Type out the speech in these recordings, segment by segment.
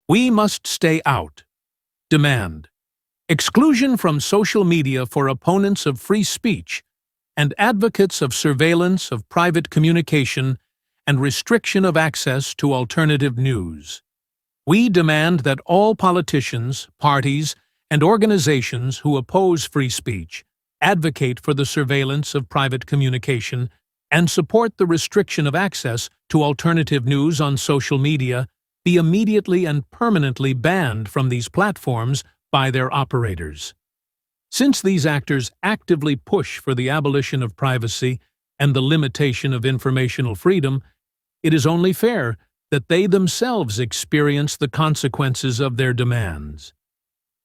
We must stay out. Demand. Exclusion from social media for opponents of free speech and advocates of surveillance of private communication and restriction of access to alternative news. We demand that all politicians, parties, and organizations who oppose free speech advocate for the surveillance of private communication and support the restriction of access to alternative news on social media be immediately and permanently banned from these platforms by their operators. Since these actors actively push for the abolition of privacy and the limitation of informational freedom, it is only fair that they themselves experience the consequences of their demands.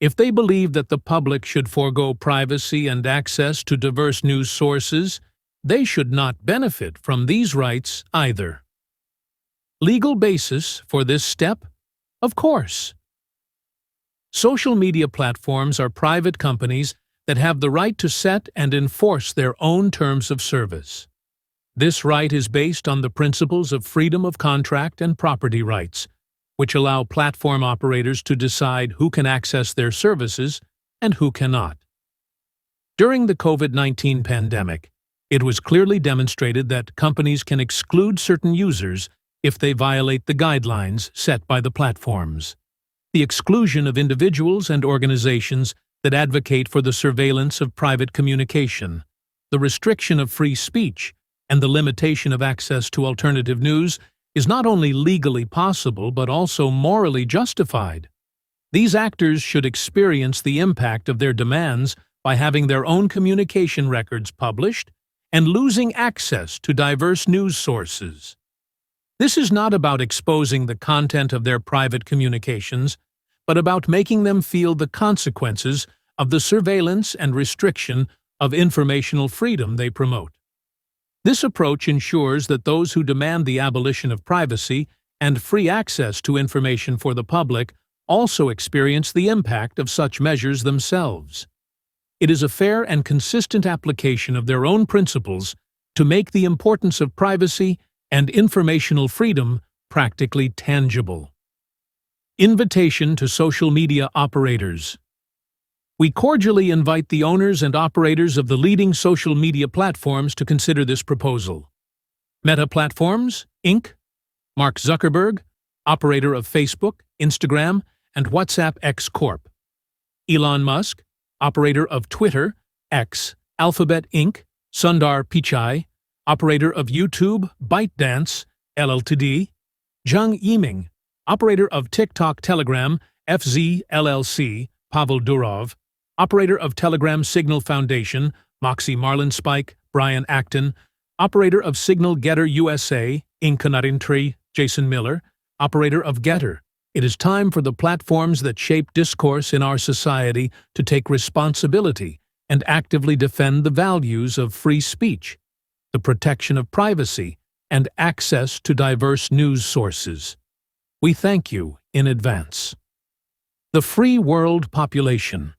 If they believe that the public should forego privacy and access to diverse news sources, they should not benefit from these rights either. Legal basis for this step? Of course. Social media platforms are private companies that have the right to set and enforce their own terms of service. This right is based on the principles of freedom of contract and property rights, which allow platform operators to decide who can access their services and who cannot. During the COVID-19 pandemic, it was clearly demonstrated that companies can exclude certain users if they violate the guidelines set by the platforms. The exclusion of individuals and organizations that advocate for the surveillance of private communication, the restriction of free speech, and the limitation of access to alternative news is not only legally possible but also morally justified. These actors should experience the impact of their demands by having their own communication records published and losing access to diverse news sources. This is not about exposing the content of their private communications, but about making them feel the consequences of the surveillance and restriction of informational freedom they promote. This approach ensures that those who demand the abolition of privacy and free access to information for the public also experience the impact of such measures themselves. It is a fair and consistent application of their own principles to make the importance of privacy and informational freedom practically tangible. Invitation to social media operators. We cordially invite the owners and operators of the leading social media platforms to consider this proposal. Meta Platforms, Inc., Mark Zuckerberg, operator of Facebook, Instagram, and WhatsApp X Corp. Elon Musk, operator of Twitter, X, Alphabet Inc., Sundar Pichai, operator of YouTube, ByteDance, LLTD, Zhang Yiming, operator of TikTok Telegram, FZ LLC, Pavel Durov, operator of Telegram Signal Foundation, Moxie Marlinspike, Brian Acton, operator of Signal Getter USA, Inc. Jason Miller, operator of Getter. It is time for the platforms that shape discourse in our society to take responsibility and actively defend the values of free speech, the protection of privacy, and access to diverse news sources. We thank you in advance. The free world population.